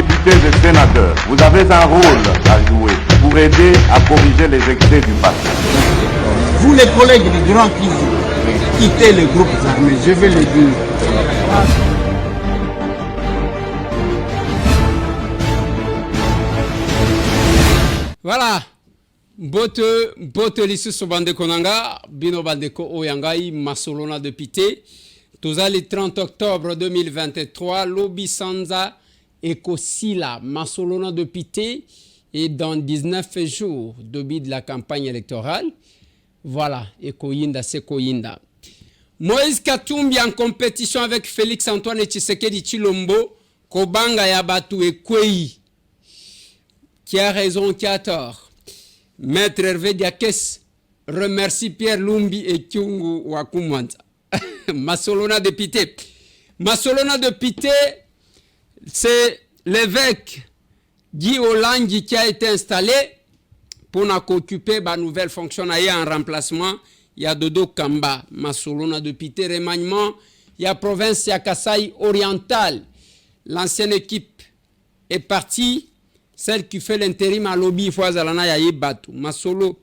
députés et sénateurs, vous avez un rôle à jouer pour aider à corriger les excès du passé. Vous les collègues du Grand qui quittez les groupes armés, je vais le dire. Voilà. Bote lisusu bandeko nanga, bino bandeko oyangai masolona de pité. Toza le 30 octobre 2023, Lobi Sanza Ekosila, masolona de pité. Et dans 19 jours, début de la campagne électorale, voilà, Ekoyinda, Sekoyinda. Moïse Katumbi en compétition avec Félix Antoine Tshisekedi Tshilombo, Kobanga Yabatu Ekwei. Qui a raison, qui a tort. Maître Hervé Diakes remercie Pierre Lumbi et Kyungu Wakumwanza. Masolona de Pité. Masolona de Pité, c'est l'évêque Guy Olangi qui a été installé pour occuper la nouvelle fonction en remplacement. Il y a Dodo Kamba, Masolona de Pité, remaniement. Il y a province Kasai oriental. L'ancienne équipe est partie. Celle qui fait l'intérim à lobby, il faut azalana ya yebatu. Masolo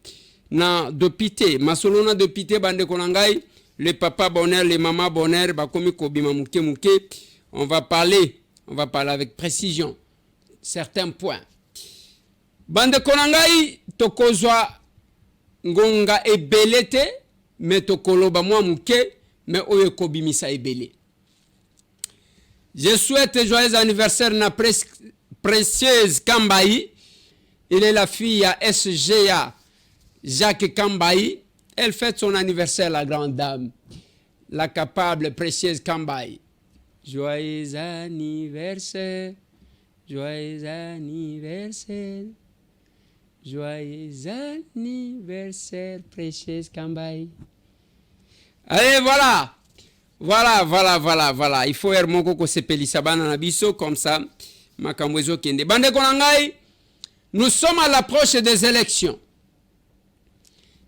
na de pité. Masolo na de pité bande konangai. Le papa bonheur, les mamas bonheur, bakomi kobima muke muke. On va parler avec précision. Certains points. Bande konangai, tokozwa ngonga ebelete, mais tokoloba mwa muke, mais oye kobimisa ebele. Je souhaite joyeux anniversaire na Précieuse Kambaï. Il est la fille à SGA Jacques Kambaï. Elle fête son anniversaire, la grande dame. La capable Précieuse Kambaï. Joyeux anniversaire. Joyeux anniversaire. Joyeux anniversaire, Précieuse Kambaï. Allez, voilà. Voilà. Il faut faire mon coco se pelisabana nabiso comme ça. Bande konangai, nous sommes à l'approche des élections.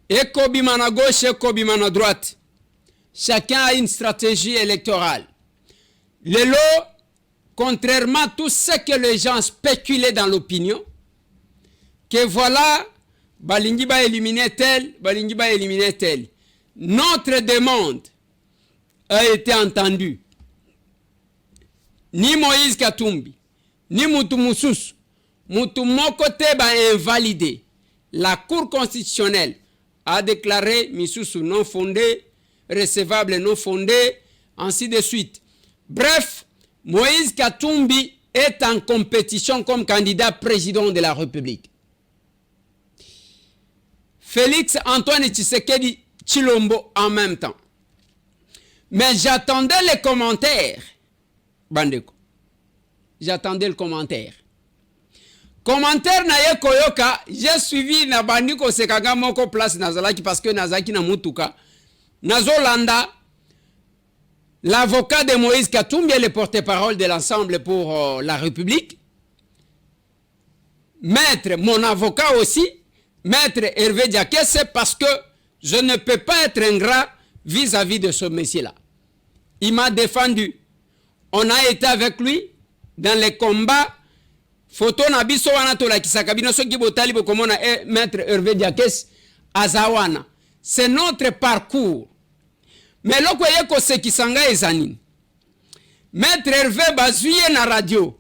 Ekobimana gauche, ekobimana droite. Chacun a une stratégie électorale. Le lot, contrairement à tout ce que les gens spéculaient dans l'opinion, que voilà, balingi ba éliminer tel, balingi ba éliminer tel. Notre demande a été entendue. Ni Moïse Katumbi, ni Moutou Moussous, Moutou Mokote ba invalidé. La Cour constitutionnelle a déclaré Missoussou non fondé, recevable non fondé, ainsi de suite. Bref, Moïse Katumbi est en compétition comme candidat président de la République. Félix Antoine Tshisekedi Tshilombo en même temps. Mais j'attendais les commentaires. Bandeko. J'attendais le commentaire. Commentaire na ye koyoka, j'ai suivi na bandiko sekaga moko place nazalaki parce que nazaki na mutuka. Nazolanda, l'avocat de Moïse Katumbi est le porte-parole de l'ensemble pour la République. Maître, mon avocat aussi, Maître Hervé Diakes, c'est parce que je ne peux pas être ingrat vis-à-vis de ce monsieur-là. Il m'a défendu. On a été avec lui dans les combats. Photo nabiso wana tola kisakabino soki botali bokomona Maître Hervé Diakes azawana. C'est notre parcours. Mais loko yeko se kisanga ezani. Maître Hervé bazuye na radio.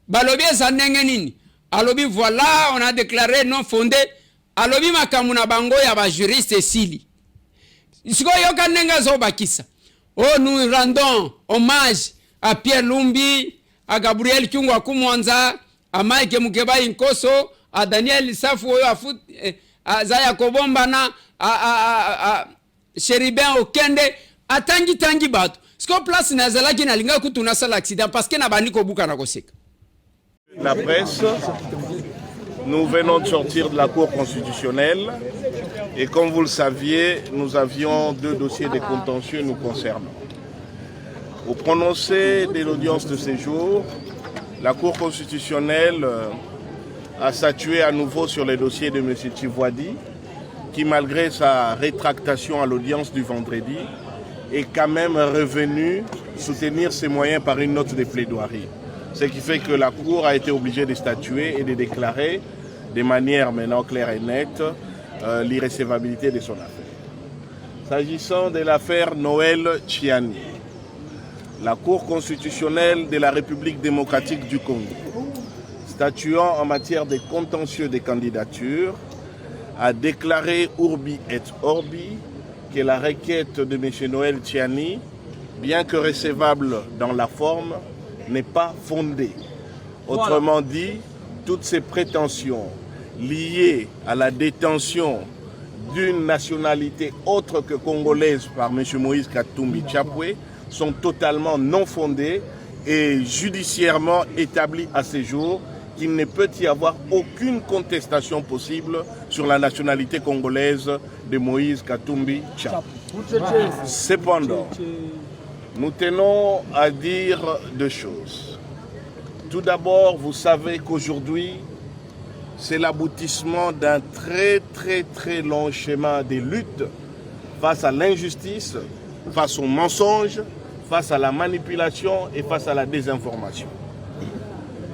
Balobi ezanenge nini? Alobi voilà, on a déclaré non fondé. Alobi makamuna bango ya ba juriste sili. Siko yoka nenga zo bakisa. Oh, nous rendons hommage à Pierre Lumbi, à Gabriel Kyungu Wakumwanza, à Mike Mukeba Inkoso, à Daniel Safu, à Zaya Kobombana, à Chéribin Okende, à Tangi Bato. Ce qu'on place Nazala qui n'a pas eu l'accident parce qu'il n'a pas eu de La presse, nous venons de sortir de la Cour constitutionnelle et comme vous le saviez, nous avions 2 dossiers de contentieux nous concernant. Au prononcé de l'audience de séjour, la Cour constitutionnelle a statué à nouveau sur le dossier de M. Tivouadi, qui malgré sa rétractation à l'audience du vendredi, est quand même revenu soutenir ses moyens par une note de plaidoirie. Ce qui fait que la Cour a été obligée de statuer et de déclarer de manière maintenant claire et nette l'irrécevabilité de son affaire. S'agissant de l'affaire Noël Tchiani, la Cour constitutionnelle de la République démocratique du Congo, statuant en matière de contentieux des candidatures, a déclaré Urbi et Orbi que la requête de M. Noël Tchiani, bien que recevable dans la forme, n'est pas fondée. Autrement dit, toutes ces prétentions liées à la détention d'une nationalité autre que congolaise par M. Moïse Katumbi Chapwe sont totalement non fondées et judiciairement établies à ce jour qu'il ne peut y avoir aucune contestation possible sur la nationalité congolaise de Moïse Katumbi Chapwe. Cependant, nous tenons à dire deux choses. Tout d'abord, vous savez qu'aujourd'hui, c'est l'aboutissement d'un très long chemin de lutte face à l'injustice, face au mensonge, face à la manipulation et face à la désinformation.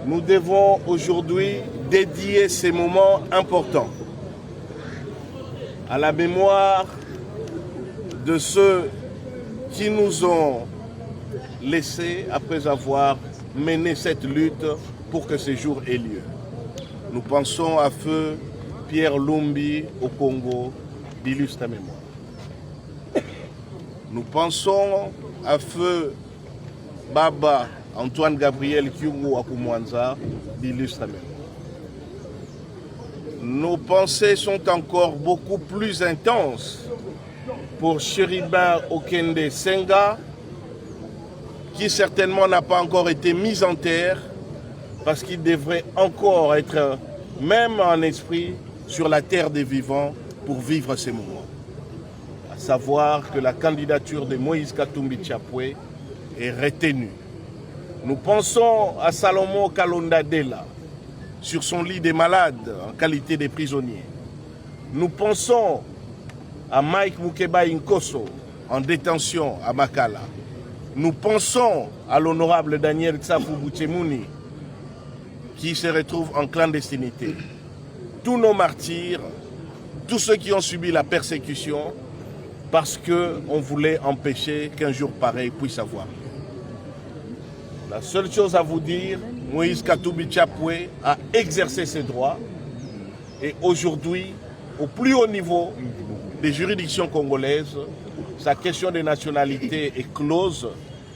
Nous devons aujourd'hui dédier ces moments importants à la mémoire de ceux qui nous ont laissés après avoir mené cette lutte pour que ce jour ait lieu. Nous pensons à feu Pierre Lumbi au Congo, d'illustre mémoire. Nous pensons à feu Baba Antoine Gabriel Kyungu à Kumwanza, d'illustre mémoire. Nos pensées sont encore beaucoup plus intenses pour Chéribin Okende Senga, qui certainement n'a pas encore été mis en terre, parce qu'il devrait encore être, même en esprit, sur la terre des vivants pour vivre ces moments. À savoir que la candidature de Moïse Katumbi Chapwe est retenue. Nous pensons à Salomon Kalonda Dela, sur son lit des malades en qualité de prisonnier. Nous pensons à Mike Mukeba Inkoso en détention à Makala. Nous pensons à l'honorable Daniel Tsafou Bouchemouni qui se retrouve en clandestinité. Tous nos martyrs, tous ceux qui ont subi la persécution parce qu'on voulait empêcher qu'un jour pareil puisse avoir. La seule chose à vous dire, Moïse Katumbi Chapwe a exercé ses droits et aujourd'hui, au plus haut niveau des juridictions congolaises, sa question de nationalité est close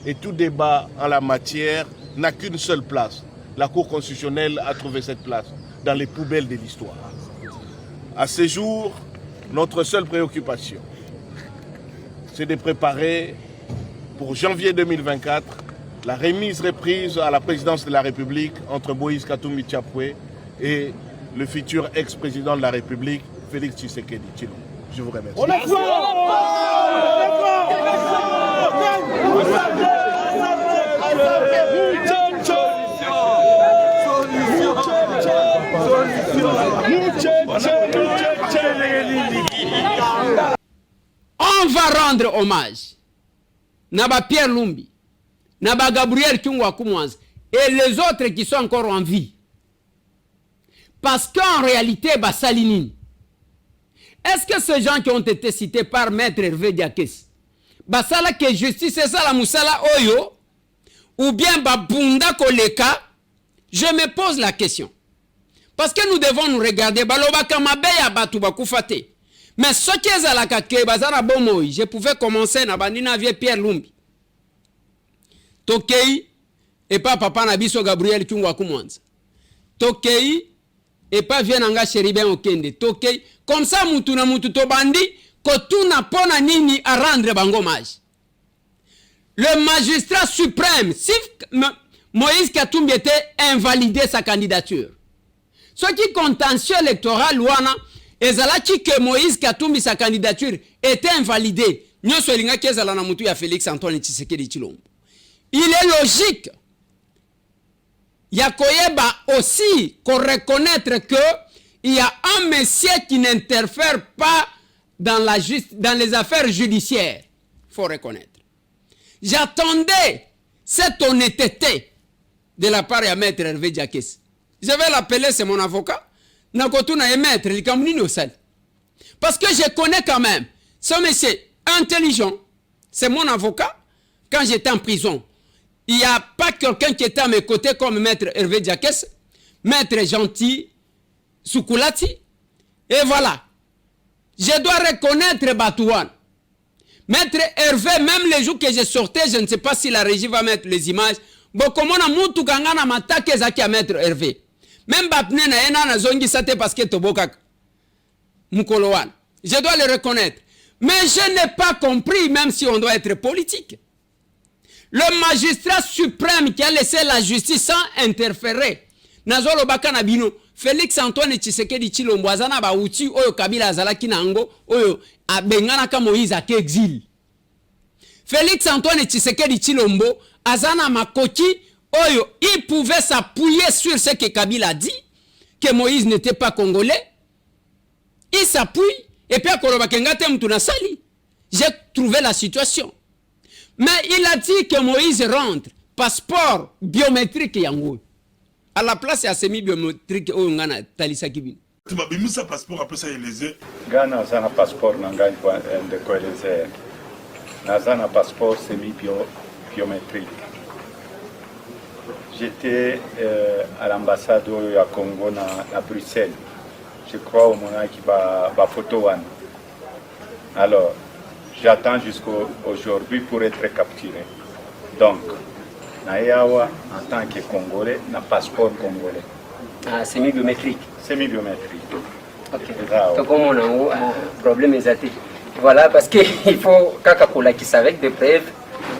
et tout débat en la matière n'a qu'une seule place. La Cour constitutionnelle a trouvé cette place dans les poubelles de l'histoire. À ce jour, notre seule préoccupation, c'est de préparer pour janvier 2024 la remise-reprise à la présidence de la République entre Moïse Katumbi Chapwe et le futur ex-président de la République, Félix Tshisekedi Tshilombo. Je vous remercie. On va rendre hommage Naba Pierre Lumbi, Naba Gabriel Kyungu Akumwanza et les autres qui sont encore en vie. Parce qu'en réalité, Salinine, est-ce que ces gens qui ont été cités par Maître Hervé Diakes, Basala que justice c'est ça la Moussala Oyo, ou bien Babunda Koleka, je me pose la question. Parce que nous devons nous regarder, Baloba Kamabeya Batuba Koufate. Mais ce qui est à la kake, Bazara Bomoy, je pouvais commencer na Bandina Vie Pierre Lumbi. Tokei, et pas Papa Nabiso Gabriel Kyungu Akumwanza. Tokei, et pas Vienanga Chéribin Okende. Tokei, comme ça, Moutuna Moututo Bandi, Kotuna Pona Nini à rendre Bangomage. Le magistrat suprême, si Moïse Katumbi était invalidé sa candidature. Ce qui est contentieux électoral, Wana, ezalaki que Moïse Katumbi sa candidature était invalidée. Nyoso elinga kezala na mutu ya Félix Antoine Tshisekedi Tshilombo. Il est logique. Yakoyeba aussi qu'on reconnaître que il y a un monsieur qui n'interfère pas dans les affaires judiciaires. Faut reconnaître. J'attendais cette honnêteté de la part de Maître Hervé Diakès. Je vais l'appeler, c'est mon avocat. Nakotuna et Maître, il est au sel. Parce que je connais quand même ce monsieur intelligent. C'est mon avocat. Quand j'étais en prison, il n'y a pas quelqu'un qui était à mes côtés comme Maître Hervé Diakès, Maître Gentil Soukoulati. Et voilà. Je dois reconnaître Batouane. Maître Hervé, même les jours que je sortais, je ne sais pas si la régie va mettre les images. Bon, comment on a moutou kangana matake zaki à Maître Hervé. Même Bapne na ena na zongi sate parce que tobokak. Mukolowan. Je dois le reconnaître. Mais je n'ai pas compris, même si on doit être politique. Le magistrat suprême qui a laissé la justice sans interférer. Nazolo baka na bino. Félix Antoine Tshisekedi Tshilombo azana ba uti oyo Kabila azalaki nango oyo abengana ka Moïse ake exil. Félix Antoine Tshisekedi Tshilombo azana makoki oyo il pouvait s'appuyer sur ce que Kabila a dit que Moïse n'était pas congolais. Il s'appuie et puis akoloba kengate mtu na sali. J'ai trouvé la situation. Mais il a dit que Moïse rentre passeport biométrique yango. À la place, il y a semi-biométrique où on a Talisa Kibin. Tu m'as mis ça passeport après ça, il les a. Ghana a un passeport de cohésion. Un passeport semi-biométrique. J'étais à l'ambassade à Congo, à Bruxelles. Je crois au moment qui va photo. Alors, j'attends jusqu'aujourd'hui pour être capturé. Donc, Nayawa, en tant que Congolais, un passeport congolais. Ah, semi-biométrique. Semi-biométrique. Ok. Donc, comme on a un problème exact. Voilà, parce qu'il faut Kakakola qui savait des preuves.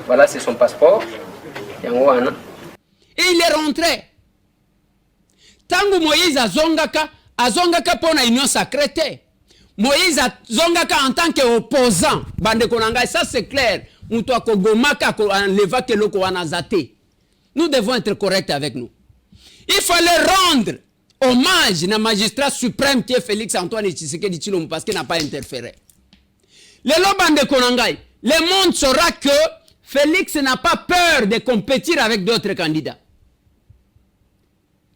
Voilà, c'est son passeport. Et il est rentré. Tango Moïse a Zongaka pour la union sacrée. Moïse a Zongaka en tant qu'opposant. Bande Konanga, ça c'est clair. Nous devons être corrects avec nous. Il fallait rendre hommage au magistrat suprême qui est Félix Antoine Tshisekedi Tshilombo parce qu'il n'a pas interféré. Le monde saura que Félix n'a pas peur de compétir avec d'autres candidats.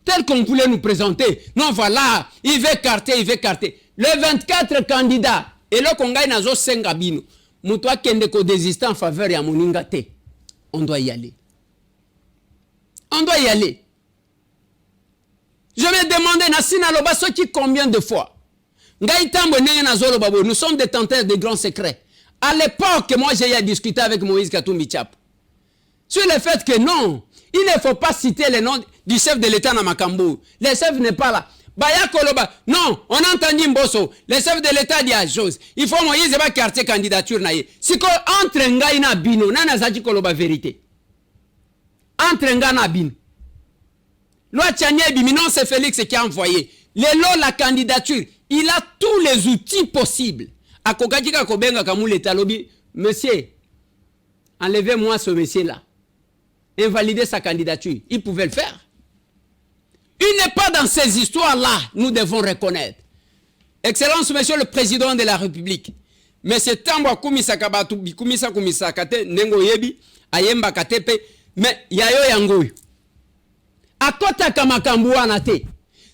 Tel qu'on voulait nous présenter. Non, voilà, il veut carter. Les 24 candidats, et le Congaï n'a pas 5 abino. Moutoua Kendeko désiste en faveur de Mouningate. On doit y aller. On doit y aller. Je me demandais, Nassina Lobasoki, combien de fois? Nous sommes détenteurs de grands secrets. À l'époque, moi j'ai discuté avec Moïse Katumbi Tchap sur le fait que non, il ne faut pas citer le nom du chef de l'État Namakambo. Le chef n'est pas là. Baya Koloba, non, on a entendu Mbosso, le chef de l'État dit la chose. Il faut Moïse va quartier candidature naïe. Si ko entre Ngaï na Bino, nana zaki Koloba vérité. Entre Ngaï na Bino. Loi Tchanye Bimino, c'est Félix qui a envoyé. La candidature, il a tous les outils possibles. A Kokajika Kobenga Kamou l'État lobby, monsieur, enlevez-moi ce monsieur-là. Invalider sa candidature. Il pouvait le faire. Il n'est pas dans ces histoires-là, nous devons reconnaître. Excellence, monsieur le Président de la République. Mais c'est Tambo Kumisa Kabatu, Kumisa Kumisa Kate, Nengo Yebi, Ayemba Katepe, mais Yayo Yangoy. À côté Kamakambu Anate.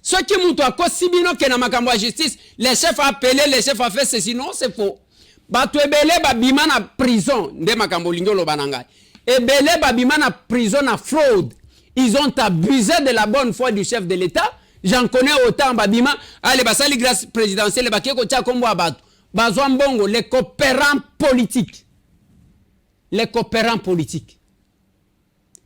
Ce qui m'a dit, si bien que na Makambu justice, les chefs a appelé, les chefs a fait ceci, non, c'est faux. Batouebele Babima na prison, de Makambu Lingolo Bananga. Ebele Babima na prison na fraude. Ils ont abusé de la bonne foi du chef de l'État. J'en connais autant, Babima. Allez, basali grâce présidentielle, bakeko tia kombo abatu. Bazwambongo, les coopérants politiques. Les coopérants politiques.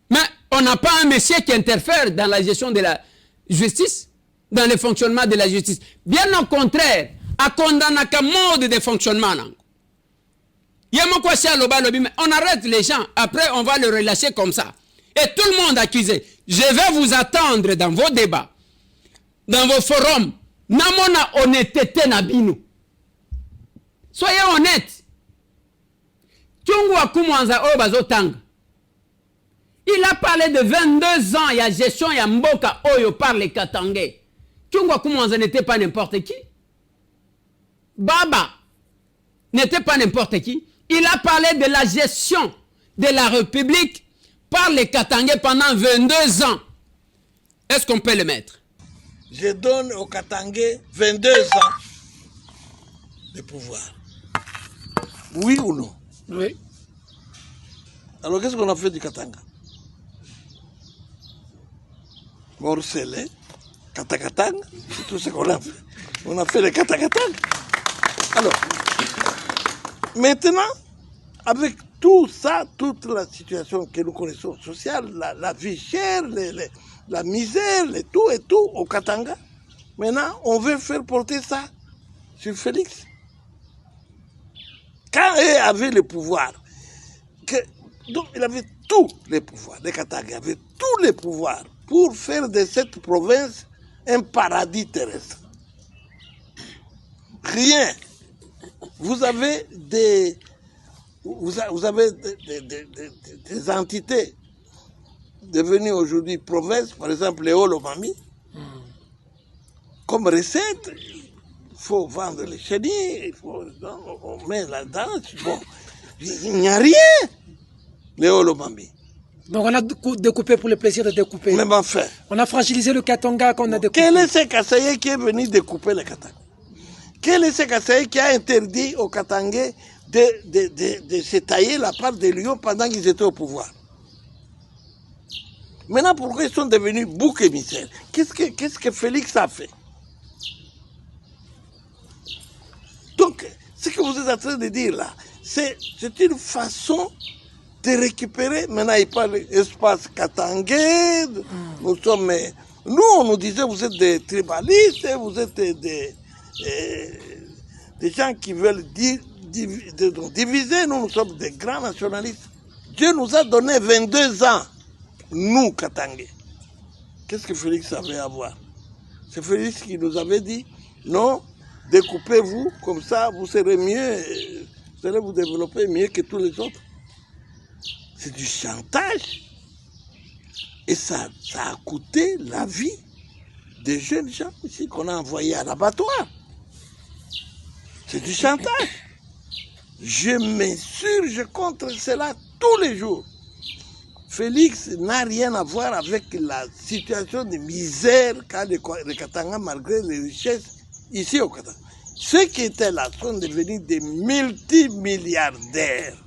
Mais on n'a pas un monsieur qui interfère dans la gestion de la justice, dans le fonctionnement de la justice. Bien au contraire, à condamner un mode de fonctionnement. On arrête les gens, après on va le relâcher comme ça. Et tout le monde accusé. Je vais vous attendre dans vos débats, dans vos forums. Namona honnêteté nabino. Soyez honnêtes. Il a parlé de 22 ans, il y a gestion, il y a Mboka Oyo par les Katangais. Tchungwa Koumanza n'était pas n'importe qui. Baba n'était pas n'importe qui. Il a parlé de la gestion de la République par les Katangais pendant 22 ans. Est-ce qu'on peut le mettre? Je donne au Katangais 22 ans de pouvoir. Oui ou non? Oui. Alors qu'est-ce qu'on a fait du Katanga? Morcelé, Katakatang, c'est tout ce qu'on a fait. On a fait les Katakatang. Alors, maintenant, avec tout ça, toute la situation que nous connaissons, sociale, la vie chère, la misère, tout et tout au Katanga, maintenant, on veut faire porter ça sur Félix. Quand il avait le pouvoir, donc il avait tous les pouvoirs, les Katanga avaient tous les pouvoirs pour faire de cette province un paradis terrestre. Rien. Vous avez des entités devenues aujourd'hui provinces, par exemple les Olomami. Comme recette, il faut vendre les chenilles, on met là-dedans. Bon, il n'y a rien, les Olomami. Donc on a découpé pour le plaisir de découper. Même enfin. On a fragilisé le Katanga qu'on a découpé. Quel est ce Kasaye qui est venu découper le Katanga? Quel est ce Kasaye qui a interdit aux Katangais de se tailler la part des lions pendant qu'ils étaient au pouvoir? Maintenant, pourquoi ils sont devenus boucs émissaires? Qu'est-ce que Félix a fait? Donc, ce que vous êtes en train de dire là, c'est une façon de récupérer. Maintenant, il parle d'espace katangais. Nous, on nous disait, vous êtes des tribalistes, vous êtes des gens qui veulent diviser. Nous sommes des grands nationalistes. Dieu nous a donné 22 ans, nous, Katangais. Qu'est-ce que Félix avait à voir? C'est Félix qui nous avait dit, non, découpez-vous, comme ça, vous serez mieux, vous allez vous développer mieux que tous les autres. C'est du chantage. Et ça a coûté la vie des jeunes gens ici qu'on a envoyés à l'abattoir. C'est du chantage. Je m'insurge contre cela tous les jours. Félix n'a rien à voir avec la situation de misère qu'a le Katanga malgré les richesses ici au Katanga. Ceux qui étaient là sont devenus des multimilliardaires.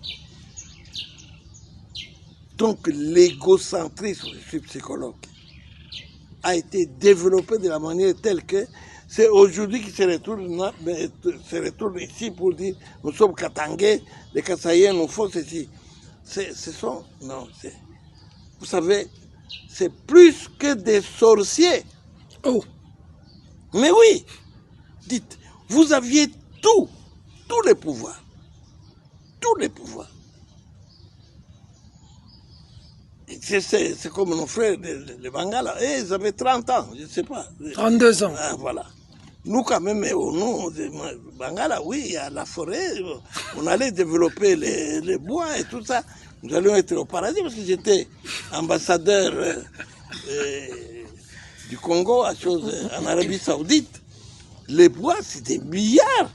Donc l'égocentrisme, je suis psychologue, a été développé de la manière telle que c'est aujourd'hui qu'ils se retournent ici pour dire nous sommes Katangais, les Kasaïens nous font ceci. Vous savez, c'est plus que des sorciers. Oh. Mais oui, dites, vous aviez tous les pouvoirs. Tous les pouvoirs. C'est comme nos frères, les Bangala, ils avaient 30 ans, je ne sais pas. 32 ans. Ah, voilà. Nous, quand même, nous, Bangala, oui, il y a la forêt, on allait développer les bois et tout ça. Nous allions être au paradis parce que j'étais ambassadeur du Congo en Arabie Saoudite. Les bois, c'est des milliards.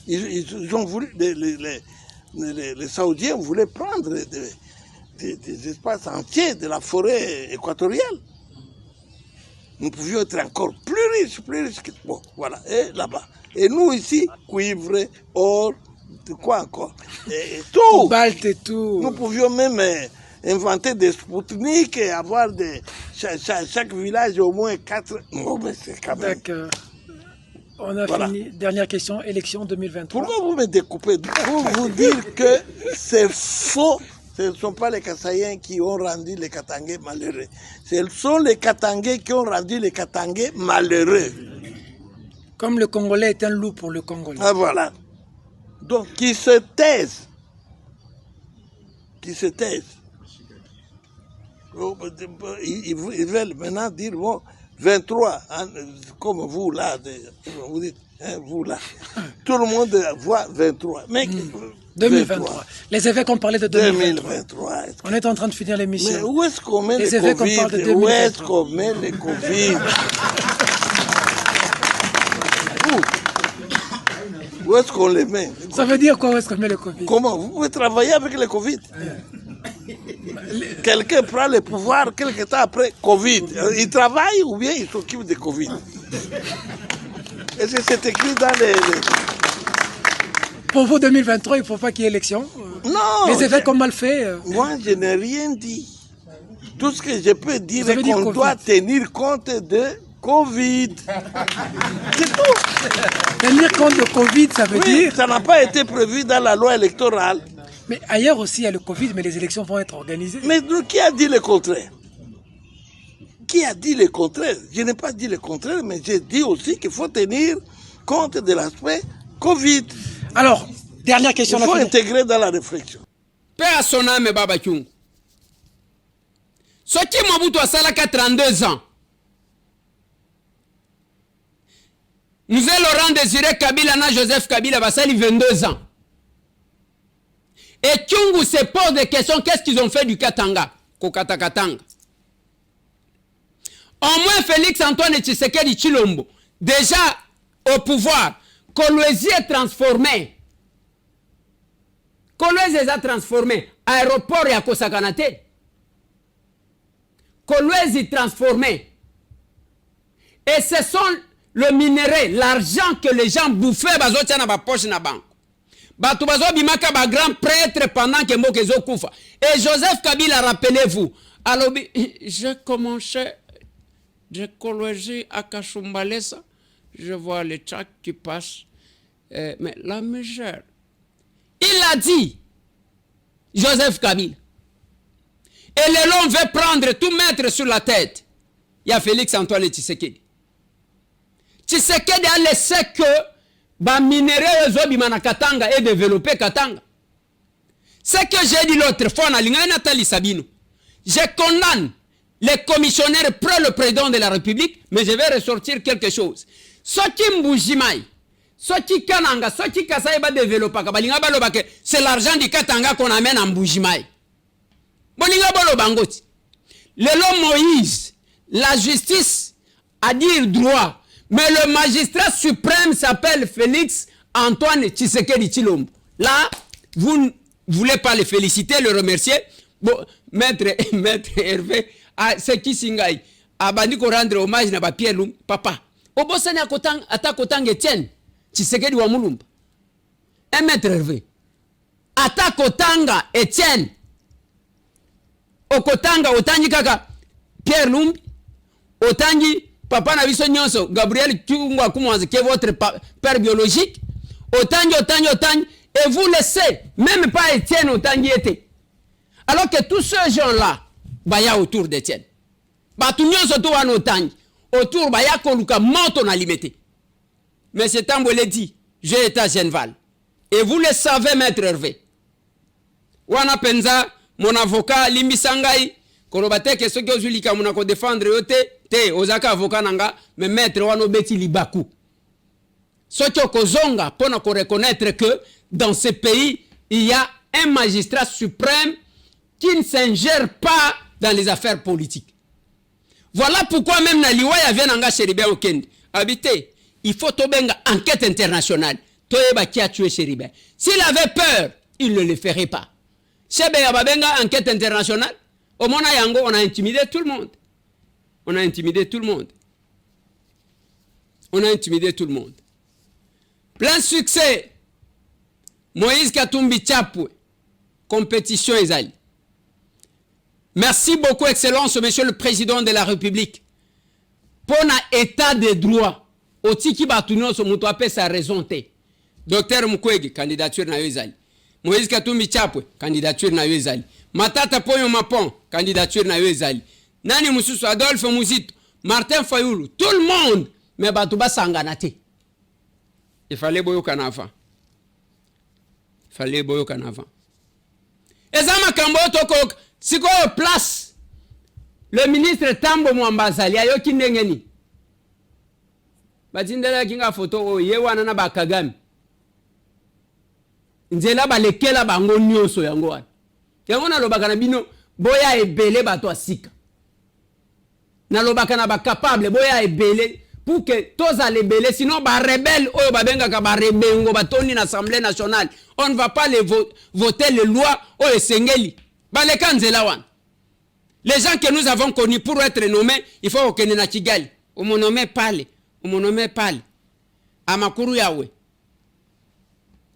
Ils ont voulu, les Saoudiens voulaient prendre des espaces entiers de la forêt équatoriale. Nous pouvions être encore plus riches que... Bon, voilà, et là-bas. Et nous ici, cuivre, or, quoi encore? Et tout. Cobalt et tout. Nous pouvions même inventer des Spoutniks et avoir chaque village au moins 4... Non, mais c'est quand même... D'accord. On a fini. Dernière question, élection 2023. Pourquoi vous me découpez? Pour vous dire que c'est faux. Ce ne sont pas les Kasaïens qui ont rendu les Katangais malheureux. Ce sont les Katangais qui ont rendu les Katangais malheureux. Comme le Congolais est un loup pour le Congolais. Ah voilà. Donc, qu'ils se taisent. Qu'ils se taisent. Ils veulent maintenant dire, bon, 23, hein, comme vous là, vous dites, hein, vous là. Tout le monde voit 23. Mais 2023. 23. Les évêques ont parlé de 2023. On est en train de finir l'émission. Mais où est-ce qu'on met les Covid? Où est-ce qu'on met les Covid? Où est-ce qu'on les met? Ça veut dire quoi, où est-ce qu'on met le Covid? Comment? Vous pouvez travailler avec le Covid? Quelqu'un prend le pouvoir quelque temps après Covid. Il travaille ou bien il s'occupe de Covid. Et c'est écrit dans les... Pour vous, 2023, il ne faut pas qu'il y ait élection. Non. Les effets comme mal fait. Moi, je n'ai rien dit. Tout ce que je peux dire est qu'on doit tenir compte de Covid. C'est tout. Tenir compte de Covid, ça veut dire... Ça n'a pas été prévu dans la loi électorale. Mais ailleurs aussi, il y a le Covid, mais les élections vont être organisées. Mais qui a dit le contraire? Qui a dit le contraire? Je n'ai pas dit le contraire, mais j'ai dit aussi qu'il faut tenir compte de l'aspect Covid. Alors, dernière question. Il faut intégrer dans la réflexion. Père à son âme, Baba Kyung. Ce qui Mobutu a salaka 32 ans. Nous allons Laurent Désiré Kabila na Joseph Kabila Basali 22 ans. Et Kyungu se pose des questions. Qu'est-ce qu'ils ont fait du Katanga? Kokata Katanga. Au moins Félix Antoine Tshisekedi Tshilombo, déjà au pouvoir, Kolwezi est transformé. Kolwezi est transformé. Aéroport ya Kosakanate. Kolwezi transformé. Et ce sont le minerai, l'argent que les gens bouffaient bazotia na ba poche na banque. Batu bazo bimaka ba grand prêtre pendant que Mokezo Koufa. Et Joseph Kabila, rappelez-vous, alors j'ai commencé de Kolwezi à Kachumbalesa, je vois les tchaks qui passent, mais la misère. Il a dit, Joseph Kabila, et les longs veut prendre, tout mettre sur la tête. Il y a Félix Antoine Tshisekedi. Tshisekedi a laissé que ba minerai ezobimana Katanga et développer Katanga. Ce que j'ai dit l'autre fois, Nathalie Sabino, je condamne les commissionnaires pro le président de la République, mais je vais ressortir quelque chose. Soki Mbujimai, Soki Kananga, Soki Kasai va développer, c'est l'argent du Katanga qu'on amène en Mbujimai. Bolinga bolo bangoti. Le long Moïse, la justice a dire droit, mais le magistrat suprême s'appelle Félix Antoine Tshisekedi Tshilombo. Là, vous ne voulez pas le féliciter, le remercier. Bon, maître Hervé, c'est qui singai? Abandi ko rendre hommage na ba Pierre Lumumba, papa. Obosani ata kotanga Etienne Tshisekedi wa Mulumba. Maître Hervé. Ata kotanga Etienne. Okotanga otangi kaka Pierre Lumumba, otangi papa na biso nyonso Gabriel Kyungwa Kumwanzi qui est votre père biologique, otangi, et vous laissez même pas Etienne otangi été. Alors que tous ces gens-là baya autour d'Etienne. Batu nyonso to wana otangi autour baya koluka moto na limité. Mais c'est Tambouele dit, j'ai été à Genval. Et vous le savez, maître Hervé. Wana penza mon avocat Limbisangai kolobate que ce que ozulika muna ko défendre yote te ozaka avocat nanga mais maître wano beti libaku. Ce que kozonga pona ko reconnaître que dans ce pays il y a un magistrat suprême qui ne s'ingère pas dans les affaires politiques. Voilà pourquoi même na liwaya vient nanga Chéribert Okende. Habité, il faut tobenga enquête internationale. Toyeba qui a tué Chéribert. S'il avait peur, il ne le ferait pas. Chebe Yababenga, enquête internationale. Au Mona Yango, on a intimidé tout le monde. On a intimidé tout le monde. On a intimidé tout le monde. Plein succès. Moïse Katumbi Tchapwe. Compétition Ezali. Merci beaucoup, Excellence, Monsieur le Président de la République. Pour un état de droit, au Tiki Batunon, ce Moutouapé, sa raison. Docteur Mukwege, candidature na Ezali. Moïse Katumbi Tchapwe, candidature na Ezali. Matata Poyo Mapon, candidature na Ezali. Nani Moussou Adolphe Mouzito, Martin Fayoulou, tout le monde, mais Batouba Sanganate. Il fallait boyo kanava. Il fallait boyo kanava. Et ça m'a camboto si quoi place le ministre Tambo Mwambazali ayo kindengeni. Batindela kinga photo o yewana na bakagami. Nzela balekela bango nyonso yango wana. Yango na lobaka na bino boya ebele bato asika. Na lobaka na ba capable boya ebele pour que tous les belés, sinon ba rebelle oyo babenga ka ba rebengo batoni na Assemblée nationale. On ne va pas les voter les lois oyo sengeli. baleka nzela wana. Les gens que nous avons connus pour être nommés, il faut que nous na Kigali. On me nomme pale, on me nomme pale. Amakuru yawe.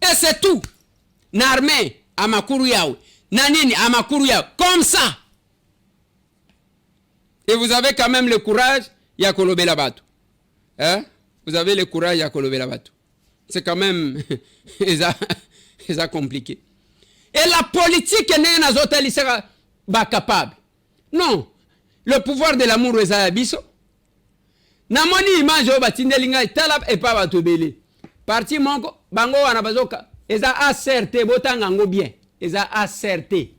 Et c'est tout. N'armée, amakuru yawe. Nanini, amakuru yawe. Comme ça. Et vous avez quand même le courage, ya kolobe la bateau. Hein? Vous avez le courage, ya kolobe la bateau. C'est quand même, c'est compliqué. Et la politique n'est pas hôtel, sera pas capable. Non. Le pouvoir de l'amour est à biso. Namoni image au batindelinga talab et pas batobele. Parti mongo, bango wana bazoka. Eza acerté, botanga ngo bien. Eza acerté.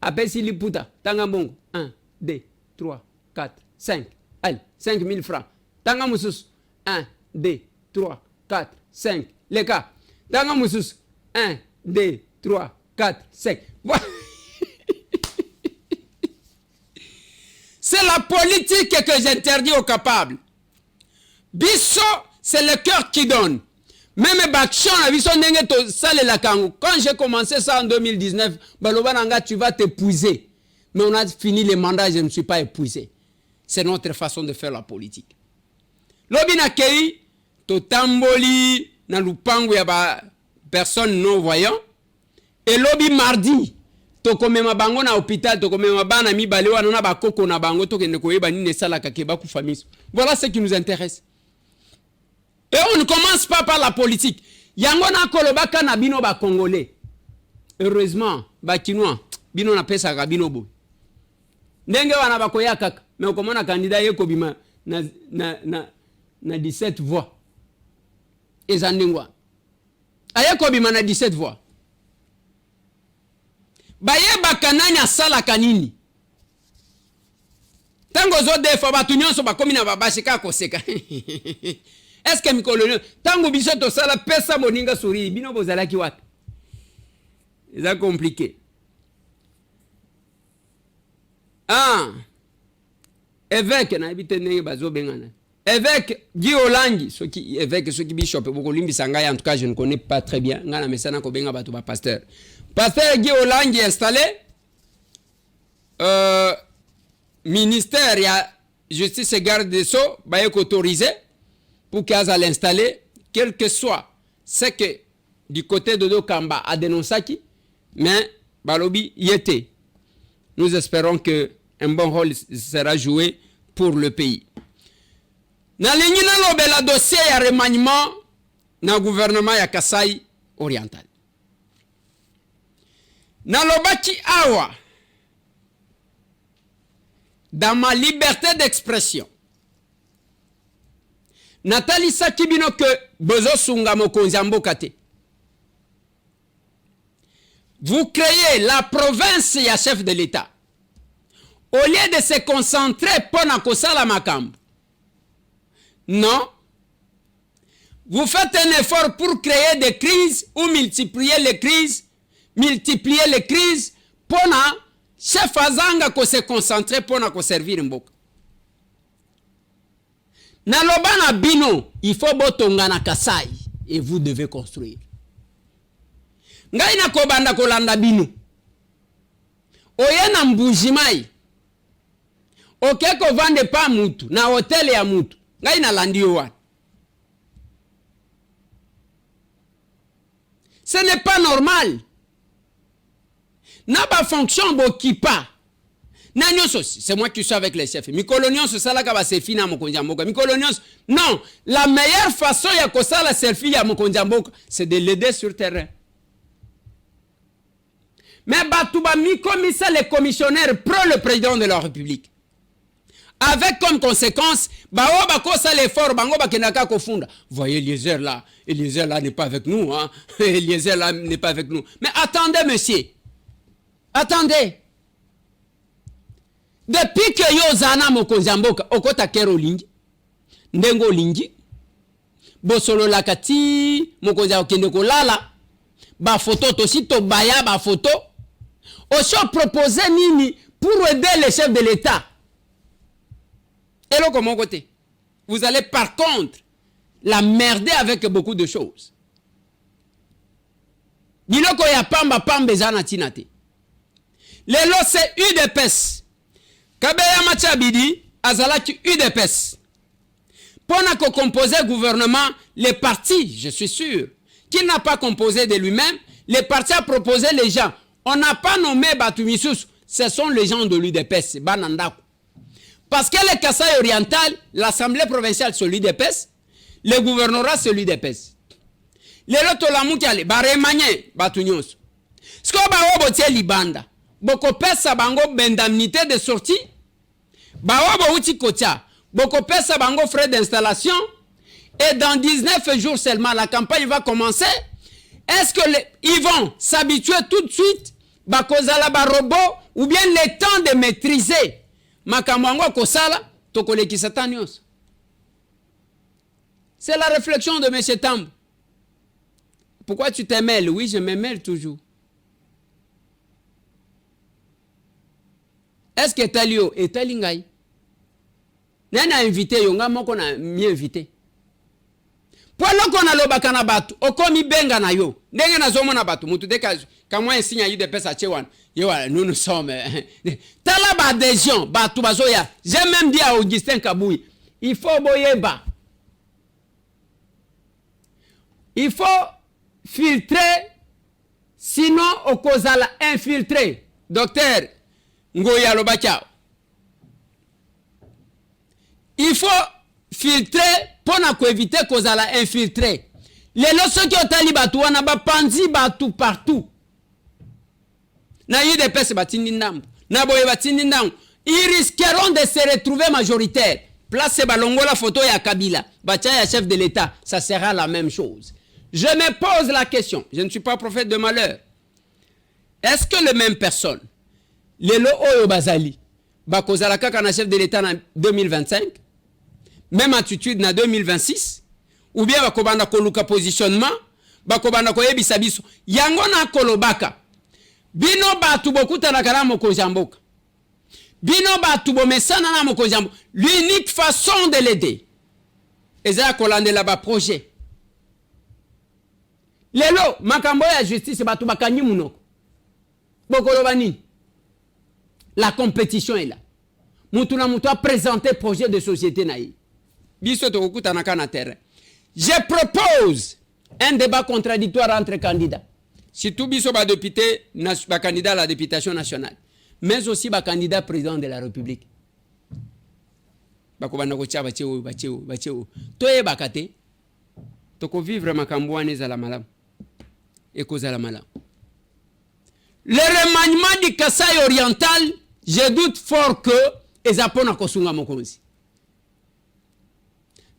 Apesi liputa, tanga mongo. 1, 2, 3, 4, 5. Allez, 5 000 francs. Tanga musus. 1, 2, 3, 4, 5. Les cas. Tanga musus. 1, 2, 3, 4, 5. C'est la politique que j'interdis aux capables. Bisso, c'est le cœur qui donne. Même Bakchon, quand j'ai commencé ça en 2019, Balobananga, tu vas t'épuiser. Mais on a fini les mandats, je ne suis pas épuisé. C'est notre façon de faire la politique. Lobi na kei, to tamboli, na lupangu ya ba personne non voyant. Et lobi mardi, to komema bango na hôpital, to komema bana mi balewa na ba koko na bango to kende koyeba ni nesala kakeba ku famille. Voilà ce qui nous intéresse. Et on ne commence pas par la politique. Yango na kolobaka na bino ba congolais. Heureusement, ba kinois, bino na pesa ka bino bo. Ndenge wana bakoya kaka, mais okomona candidat yeko bima na 17 voix. Ezandengwa. Ayeko bima na 17 voix. Bayeba kanani asala kanini. Tango zo defo batu nyonso bakomi na babashika koseka. Est-ce que mikolonio tango biso to sala pesa moninga suri bino bozalaki wapi? C'est compliqué. Ah. Évêque na habite nenge bazo bengana. Évêque Guy Olangi, évêque qui bishop bokolimbi sanga en tout cas je ne connais pas très bien. Ngana mesana ko benga batu ba pasteur. Pasteur Guy Olangi installé ministère ya justice et garde des sceaux ba est autorisé pour qu'à l'installer, quel que soit ce que du côté de Dokamba a dénoncé qui, mais Balobi y était. Nous espérons que un bon rôle sera joué pour le pays. Na lingi na lobela dossier ya remaniement na gouvernement ya Kasai oriental. Na lobaki awa dans ma liberté d'expression. Nathalie Sakibino que Bozo Sunga Mokonzi mboka te. Vous créez la province ya chef de l'État. Au lieu de se concentrer pour nakosala makambo. Non. Vous faites un effort pour créer des crises ou multiplier les crises pour na chef azanga ko se concentrer pour na ko servir mboka. Na lobana bino, il faut botonga na Kasai et vous devez construire. Ngai na kobanda kolanda bino. Oye na mbujimai. Oke ko vande pa mutu na hotel ya mutu. Ngai na landi yo wana. Ce n'est pas normal. Na ba fonction bokipa. C'est moi qui suis avec les chefs. Mikolonion se sala ka selfie na mokonzi mboka. Mikolonion non, la meilleure façon ya ko sala selfie ya mokonzi mboka, c'est de l'aider sur terrain. Mais batuba mi-commissaire les commissionnaires pro le président de la République. Avec comme conséquence, bao bako sa l'effort bango bakenaka kofunda. Voyez Eliezer là n'est pas avec nous hein. Eliezer là n'est pas avec nous. Mais attendez monsieur. Attendez. Depuis que yo zana mokonzi mboka okota kero lingi ndengo lingi bosolo lakati mokonzi okende kolala ba photo tosi to baya ba photo oso proposer nini pour aider les chefs de l'État. Et là comment côté vous allez par contre la merder avec beaucoup de choses. Biloko ya pamba pamba zana tinate. Lelo c'est UDPS. Kabeya Machabidi, Azalaki UDPS. Pendant qu'on composait gouvernement, les partis, je suis sûr, qu'il n'a pas composé de lui-même, les partis a proposé les gens. On n'a pas nommé Batumissus, ce sont les gens de l'UDPS, Banandaku. Parce que le Kasaï oriental, l'Assemblée provinciale c'est l'UDPS, le gouvernorat c'est l'UDPS. Les autres lamoutiali, Baremanye, Batunyos. Ce qu'on va obotier Libanda, Boko pesa bango bendamnité de sortie, Baobo uti kotia. Beaucoup pesa bango frais d'installation et dans 19 jours seulement la campagne va commencer. Est-ce que ils vont s'habituer tout de suite bakozala ba robot ou bien le temps de maîtriser makamwango kosala tokoleki satanios? C'est la réflexion de M. Tambo. Pourquoi tu te mêles? Oui, je me mêle toujours. Est-ce que Talio est Talingaï? Nana invité yonga moko na mi invité. Pour loko na lobaka na batu, okomi benga na yo. Ndenge na zomo na batu, mutu deka kamwa insigne yu de pesa chewan. Yewa nous sommes tala ba adhésion, batu bazoya. J'ai même dit à Augustin Kaboui, il faut boyeba. Il faut filtrer sinon okozala infiltré. Docteur Ngoya Lobaka. Il faut filtrer pour éviter qu'on a infiltrer. Les lorsque qui ont tali batu wana ba panzi batu partout. Na yu de pese batindi ndam. Na boye batindi ndam. Ils risqueront de se retrouver majoritaires. Place balongo la photo ya Kabila. Batia ya chef de l'État. Ça sera la même chose. Je me pose la question. Je ne suis pas prophète de malheur. Est-ce que les mêmes personnes, les lo oyo bazali, bakozala kaka na chef de l'État en 2025? Même attitude na 2026 ou bien bakobanda koluka positionnement bakobanda koyebisa biso yango na kolobaka bino batu bokuta na kala mokonzi mboka bino batu bomesana na mokonzi mboka. L'unique façon de l'aider eza kolandela ba projet lelo makambo ya justice batu bakanyi munoko bokoloba nini? La compétition est là. Mutu na mutu a présenté projet de société naï. Je propose un débat contradictoire entre candidats. Surtout biso ba député, ba candidat à la députation nationale, mais aussi ba candidat président de la République. Bakobana ko tcha bacheo. Toye bakate. Toko vivre makambo wana za la malam. Et cause la malam. Le remaniement du Kasaï oriental, je doute fort que ezapona kosunga mokonzi.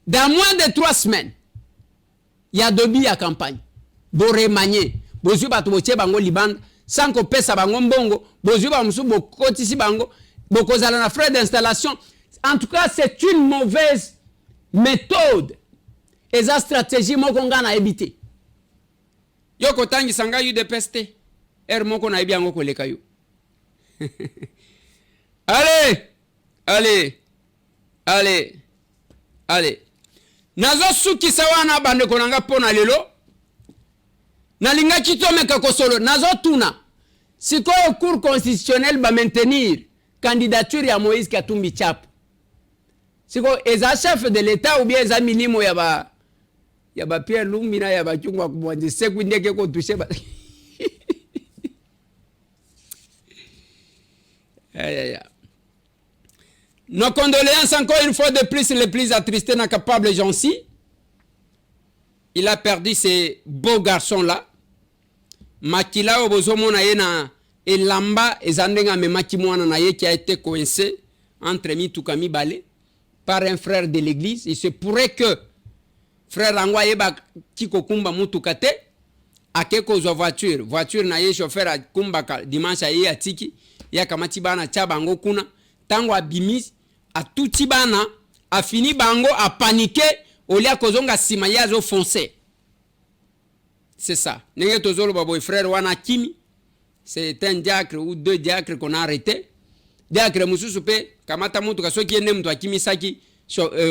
Dans moins de 3 semaines, il y a 2 billes à campagne. Boré manier. Bozu batu boche bango libanda. Sans ko pesa bango mbongo. Bozu ba musu bokotisi bango. Bokozala na frais d'installation. En tout cas, c'est une mauvaise méthode. Et sa stratégie moko nga na ebité. Yoko tangi sanga yu de peste. Moko na ebi yango koleka yo. Allez. Nazo suki sawana bande konanga pona lelo. Nalinga kitomeka kosolo. Nazo tuna. Siko au cours constitutionnel ba maintenir candidature ya Moïse Katumbi Chap. Siko eza chef de l'État ou bien eza milimo ya ba Pierre Lumina ya ba chungwa kubwanje seku ndeke ko toucher ba. Nos condoléances encore une fois de plus, les plus attristés, l'incapable Jancy. Il a perdu ces beaux garçons-là. Makila Obozomo na et Lamba et Zandenga me Makimwana naye qui a été coincé entre Mitukami Balé par un frère de l'église. Il se pourrait que frère Angwa Yeba Kiko Kumba Mutukate a quelque voiture naye chauffeur à Kumbaka dimanche à Tiki. Ya kamati bana chabango kuna tango abimis a tuti bana a fini bango a paniqué au lieu kozonga sima yazo foncé. C'est ça. Nenge tozolo babo frère wana kimi. C'est un diacre ou 2 diacres qu'on a arrêté. Diacre mususu pe kamata mutu kasoki ene mtu akimi saki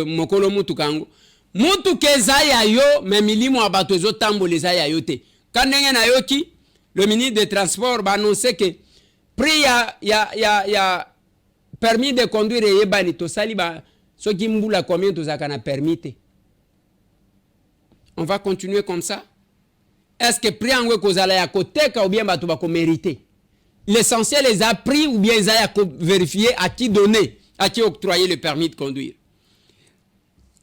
mokolo mutu kango. Mutu kezaya yo me milimo abatozo tambo les aya yote. Kanenge na yoki le ministre des Transports ba annoncer que prix ya permis de conduire yebani to saliba so kimbula combien to zakana permis. On va continuer comme ça. Est-ce que prix angwe kozala ya koteka ou bien batu ba ko mériter? L'essentiel les a pris ou bien ils a vérifié à qui donner, à qui octroyer le permis de conduire.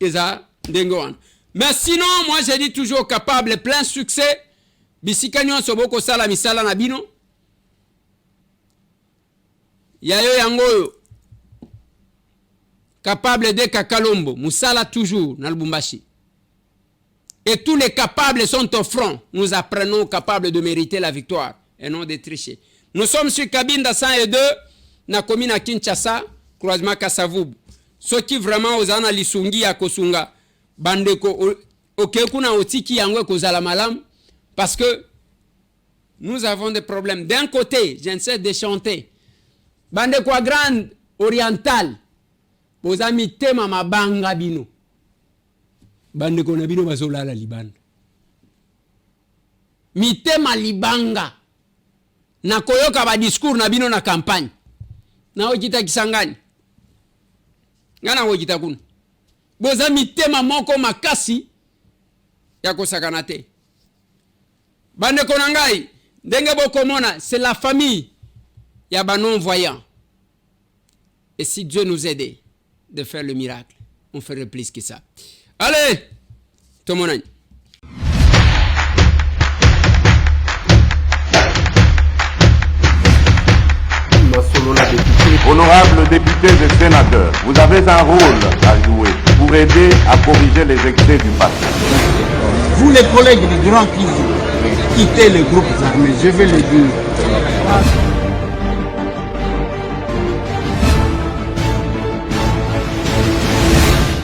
Mais sinon, moi j'ai dit toujours capable, plein succès. Bisikanyo soboko sala misala na bino. Yayo yangoyo. Capable de Kakalombo, Moussala toujours dans le Lubumbashi. Et tous les capables sont au front. Nous apprenons capables de mériter la victoire et non de tricher. Nous sommes sur Cabinda 102, na commune à Kinshasa, croisement Kasavubu. Ceux qui vraiment aux analisungi à Kosunga, bandeko, okekuna otiki yangwe kozala malam, parce que nous avons des problèmes. D'un côté, je ne sais de chanter. Bandeko à grande orientale, aux amis tema mabanga bino. Bandeko na bino bazola la libanda. Mitema libanga. Na koyoka ba discours na bino na campagne. Na ojita kisangani. Ngana ojita kuna. Boza mitema moko makasi ya kosakana te. Bandeko na ngai, ndenge bokomona, c'est la famille ya ba non-voyants. Et si Dieu nous aide de faire le miracle, on ferait plus que ça. Allez, tout le monde. Honorables députés et sénateurs, vous avez un rôle à jouer pour aider à corriger les excès du passé. Vous les collègues du Grand Kivu, quittez les groupes armés, je vais le dire.